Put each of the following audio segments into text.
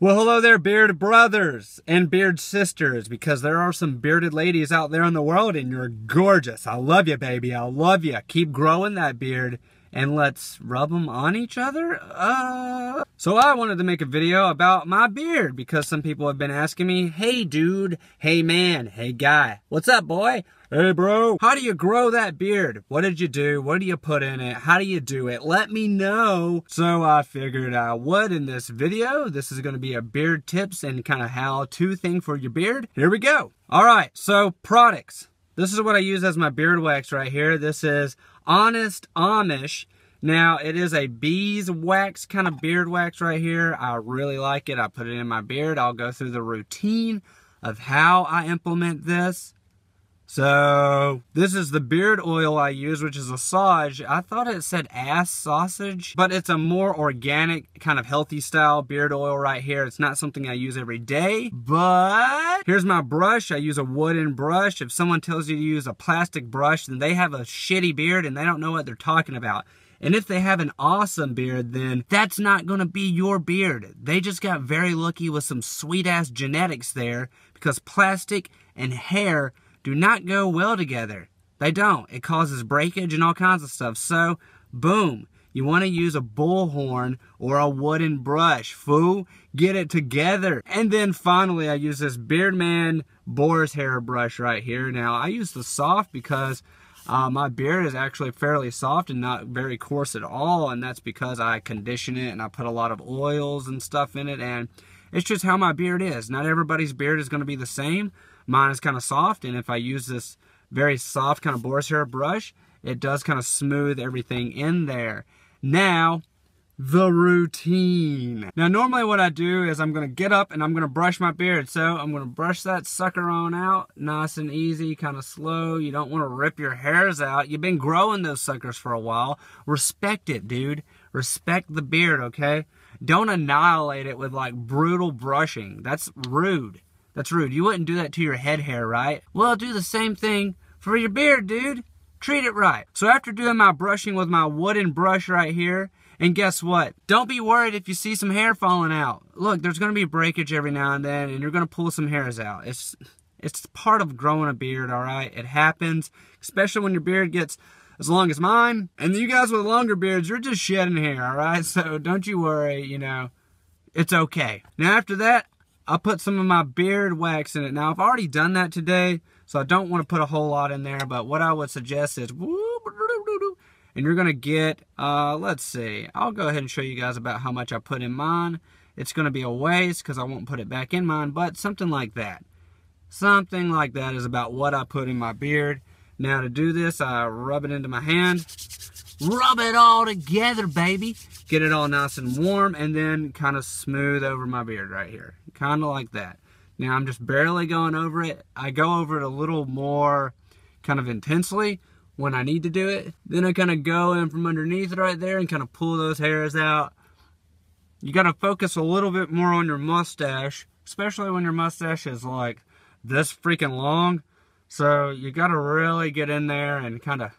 Well, hello there, beard brothers and beard sisters, because there are some bearded ladies out there in the world, and you're gorgeous. I love you, baby. I love you. Keep growing that beard, and let's rub them on each other. So I wanted to make a video about my beard, because some people have been asking me, hey, dude, hey, man, hey, guy, what's up, boy? Hey, bro. How do you grow that beard? What did you do? What do you put in it? How do you do it? Let me know. So I figured I would in this video. This is going to be a beard tips and kind of how-to thing for your beard. Here we go. All right, so products. This is what I use as my beard wax right here. This is Honest Amish. Now, it is a beeswax kind of beard wax right here. I really like it. I put it in my beard. I'll go through the routine of how I implement this. So, this is the beard oil I use, which is a sausage. I thought it said ass sausage, but it's a more organic, kind of healthy style beard oil right here. It's not something I use every day, but here's my brush. I use a wooden brush. If someone tells you to use a plastic brush, then they have a shitty beard and they don't know what they're talking about. And if they have an awesome beard, then that's not going to be your beard. They just got very lucky with some sweet-ass genetics there, because plastic and hair do not go well together. They don't. It causes breakage and all kinds of stuff. So, boom. You want to use a bullhorn or a wooden brush. Fool, get it together. And then finally, I use this Beardman boar's hair brush right here. Now, I use the soft because my beard is actually fairly soft and not very coarse at all. And that's because I condition it and I put a lot of oils and stuff in it. And it's just how my beard is. Not everybody's beard is going to be the same. Mine is kind of soft, and if I use this very soft kind of boar's hair brush, it does kind of smooth everything in there. Now, the routine. Now, normally what I do is I'm going to get up and I'm going to brush my beard. So, I'm going to brush that sucker on out, nice and easy, kind of slow. You don't want to rip your hairs out. You've been growing those suckers for a while. Respect it, dude. Respect the beard, okay? Don't annihilate it with, like, brutal brushing. That's rude. That's rude. You wouldn't do that to your head hair, right? Well, do the same thing for your beard, dude. Treat it right. So after doing my brushing with my wooden brush right here, and guess what? Don't be worried if you see some hair falling out. Look, there's going to be breakage every now and then, and you're going to pull some hairs out. It's part of growing a beard, all right? It happens, especially when your beard gets as long as mine. And you guys with longer beards, you're just shedding hair, all right? So don't you worry, you know, it's okay. Now after that, I'll put some of my beard wax in it. Now, I've already done that today, so I don't want to put a whole lot in there, but what I would suggest is, and you're going to get, let's see, I'll go ahead and show you guys about how much I put in mine. It's going to be a waste because I won't put it back in mine, but something like that. Something like that is about what I put in my beard. Now, to do this, I rub it into my hand. Rub it all together, baby. Get it all nice and warm, and then kind of smooth over my beard right here. Kind of like that. Now, I'm just barely going over it. I go over it a little more kind of intensely when I need to do it. Then I kind of go in from underneath right there and kind of pull those hairs out. You got to focus a little bit more on your mustache, especially when your mustache is like this freaking long. So you got to really get in there and kind of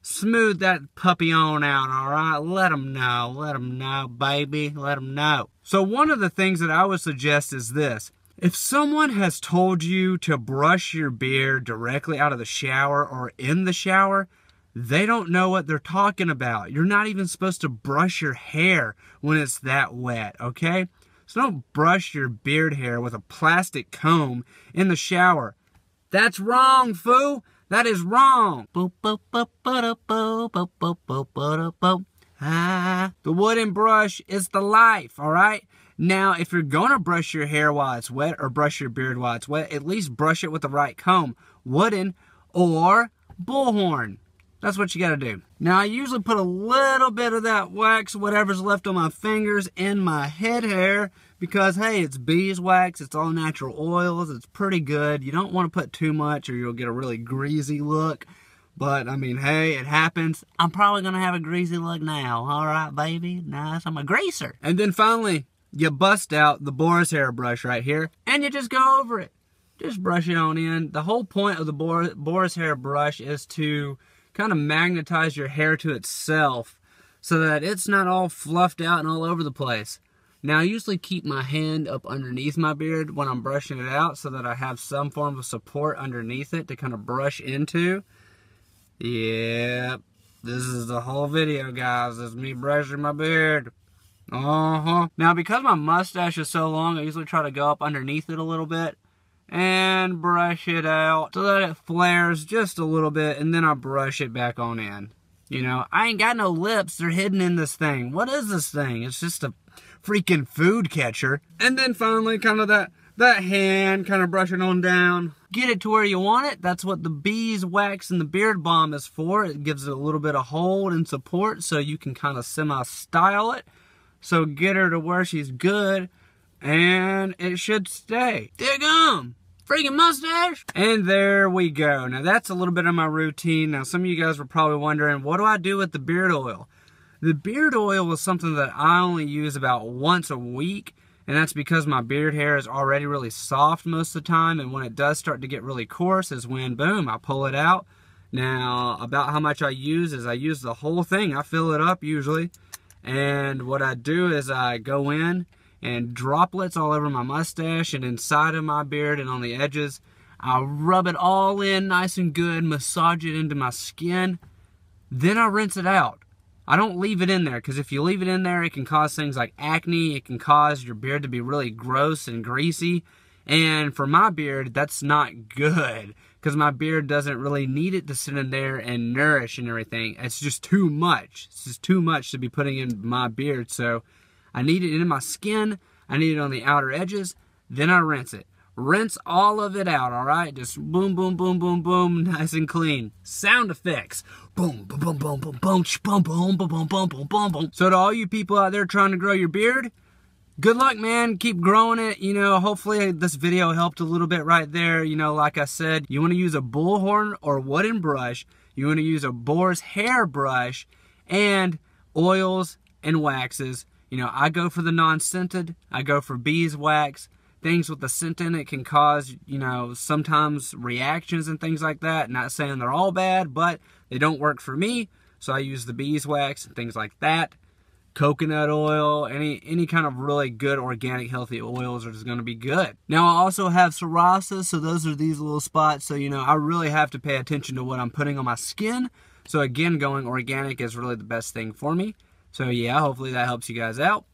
smooth that puppy on out, all right? Let them know, baby, let them know. So one of the things that I would suggest is this. If someone has told you to brush your beard directly out of the shower or in the shower, they don't know what they're talking about. You're not even supposed to brush your hair when it's that wet, okay? So don't brush your beard hair with a plastic comb in the shower. That's wrong, fool. That is wrong. The wooden brush is the life, all right? Now, if you're going to brush your hair while it's wet or brush your beard while it's wet, at least brush it with the right comb. Wooden or bullhorn. That's what you got to do. Now, I usually put a little bit of that wax, whatever's left on my fingers, in my head hair because, hey, it's beeswax. It's all natural oils. It's pretty good. You don't want to put too much or you'll get a really greasy look. But, I mean, hey, it happens. I'm probably going to have a greasy look now. All right, baby. Nice. I'm a greaser. And then finally, you bust out the boar's hair brush right here, and you just go over it. Just brush it on in. The whole point of the boar's hair brush is to kind of magnetize your hair to itself so that it's not all fluffed out and all over the place. Now, I usually keep my hand up underneath my beard when I'm brushing it out so that I have some form of support underneath it to kind of brush into. Yep, this is the whole video, guys. This is me brushing my beard. Now, because my mustache is so long, I usually try to go up underneath it a little bit and brush it out so that it flares just a little bit, and then I brush it back on in. You know, I ain't got no lips. They're hidden in this thing. What is this thing? It's just a freaking food catcher. And then finally, kind of that hand kind of brushing on down. Get it to where you want it. That's what the beeswax and the beard balm is for. It gives it a little bit of hold and support so you can kind of semi-style it. So get her to where she's good, and it should stay. Dig 'em! Freaking mustache! And there we go. Now that's a little bit of my routine. Now some of you guys were probably wondering, what do I do with the beard oil? The beard oil is something that I only use about once a week, and that's because my beard hair is already really soft most of the time, and when it does start to get really coarse is when, boom, I pull it out. Now, about how much I use is I use the whole thing. I fill it up usually. And what I do is I go in and droplets all over my mustache and inside of my beard and on the edges. I rub it all in nice and good, massage it into my skin. Then I rinse it out. I don't leave it in there, because if you leave it in there, it can cause things like acne. It can cause your beard to be really gross and greasy. And for my beard, that's not good, because my beard doesn't really need it to sit in there and nourish and everything. It's just too much. It's just too much to be putting in my beard. So I need it in my skin. I need it on the outer edges. Then I rinse it. Rinse all of it out, all right? Just boom, boom, boom, boom, boom, nice and clean. Sound effects. Boom, boom, boom, boom, boom, boom, boom, boom, boom, boom, boom, boom, boom, boom. So to all you people out there trying to grow your beard, good luck, man. Keep growing it. You know, hopefully this video helped a little bit right there. You know, like I said, you want to use a bullhorn or wooden brush. You want to use a boar's hair brush and oils and waxes. You know, I go for the non-scented. I go for beeswax. Things with the scent in it can cause, you know, sometimes reactions and things like that. Not saying they're all bad, but they don't work for me. So I use the beeswax and things like that. Coconut oil, any kind of really good organic healthy oils are just going to be good. Now I also have psoriasis, so those are these little spots. So, you know, I really have to pay attention to what I'm putting on my skin. So again, going organic is really the best thing for me. So yeah, hopefully that helps you guys out.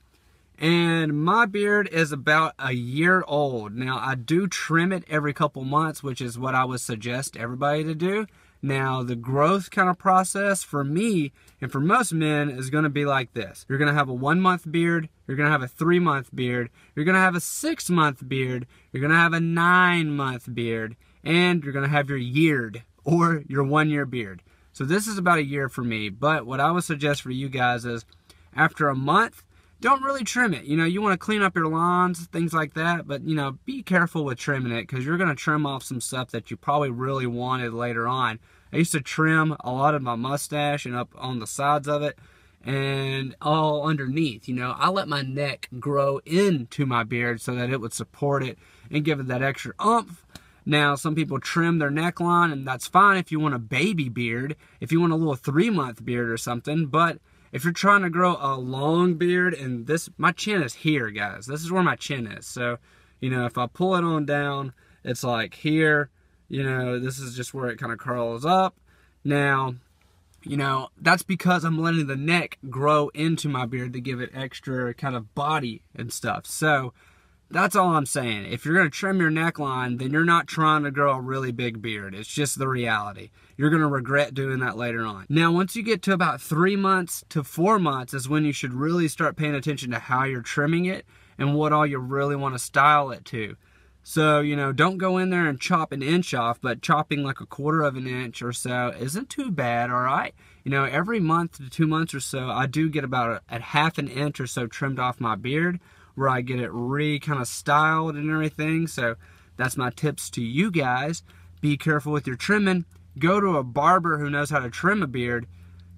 And my beard is about a year old. Now, I do trim it every couple months, which is what I would suggest everybody to do. Now, the growth kind of process for me and for most men is going to be like this. You're going to have a 1-month beard. You're going to have a 3-month beard. You're going to have a 6-month beard. You're going to have a 9-month beard. And you're going to have your yeared or your 1-year beard. So this is about a year for me. But what I would suggest for you guys is after a month, don't really trim it. You know, you want to clean up your lawns, things like that, but, you know, be careful with trimming it because you're going to trim off some stuff that you probably really wanted later on. I used to trim a lot of my mustache and up on the sides of it and all underneath. You know, I let my neck grow into my beard so that it would support it and give it that extra oomph. Now, some people trim their neckline, and that's fine if you want a baby beard, if you want a little 3-month beard or something, but if you're trying to grow a long beard, and this, my chin is here, guys. This is where my chin is. So, you know, if I pull it on down, it's like here. You know, this is just where it kind of curls up. Now, you know, that's because I'm letting the neck grow into my beard to give it extra kind of body and stuff. So, that's all I'm saying. If you're going to trim your neckline, then you're not trying to grow a really big beard. It's just the reality. You're going to regret doing that later on. Now, once you get to about 3 months to 4 months is when you should really start paying attention to how you're trimming it and what all you really want to style it to. So, you know, don't go in there and chop an inch off, but chopping like 1/4 of an inch or so isn't too bad, all right? You know, every month to 2 months or so, I do get about a 1/2 inch or so trimmed off my beard, where I get it kind of styled and everything. So that's my tips to you guys. Be careful with your trimming. Go to a barber who knows how to trim a beard.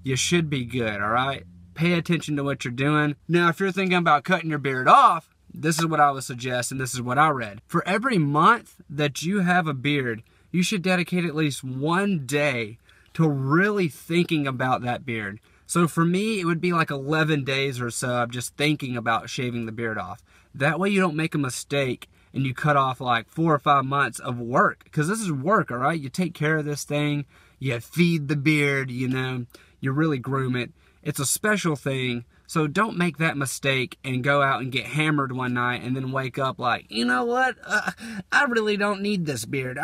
You should be good, all right? Pay attention to what you're doing. Now, if you're thinking about cutting your beard off, this is what I would suggest, and this is what I read. For every month that you have a beard, you should dedicate at least 1 day to really thinking about that beard. So for me, it would be like 11 days or so of just thinking about shaving the beard off. That way you don't make a mistake and you cut off like 4 or 5 months of work. Because this is work, all right? You take care of this thing, you feed the beard, you know, you really groom it. It's a special thing. So don't make that mistake and go out and get hammered one night and then wake up like, you know what? I really don't need this beard.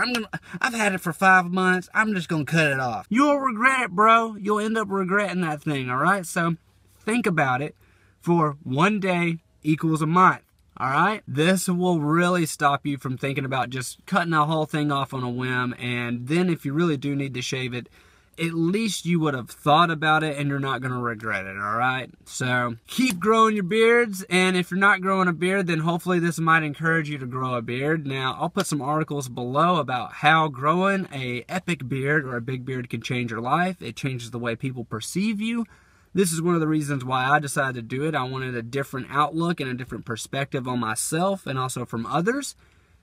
I've had it for 5 months. I'm just gonna cut it off. You'll regret it, bro. You'll end up regretting that thing, all right? So think about it. For 1 day equals a month, all right? This will really stop you from thinking about just cutting the whole thing off on a whim. And then if you really do need to shave it, at least you would have thought about it and you're not going to regret it, all right? So keep growing your beards, and if you're not growing a beard, then hopefully this might encourage you to grow a beard. Now, I'll put some articles below about how growing a epic beard or a big beard can change your life. It changes the way people perceive you. This is one of the reasons why I decided to do it. I wanted a different outlook and a different perspective on myself and also from others.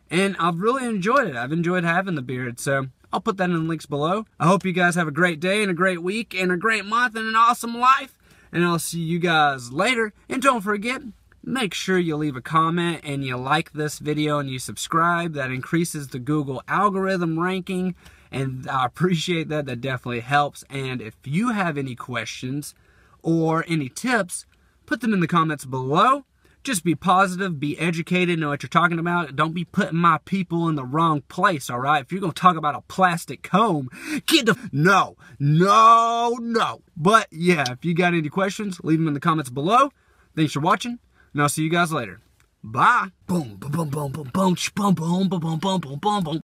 And I've really enjoyed it. I've enjoyed having the beard, so I'll put that in the links below. I hope you guys have a great day and a great week and a great month and an awesome life. And I'll see you guys later. And don't forget, make sure you leave a comment and you like this video and you subscribe. That increases the Google algorithm ranking. And I appreciate that. That definitely helps. And if you have any questions or any tips, put them in the comments below. Just be positive, be educated, know what you're talking about. Don't be putting my people in the wrong place, all right? If you're going to talk about a plastic comb, get the... No. But yeah, if you got any questions, leave them in the comments below. Thanks for watching, and I'll see you guys later. Bye. Boom, boom, boom, boom, boom, boom, boom, boom, boom, boom, boom, boom, boom.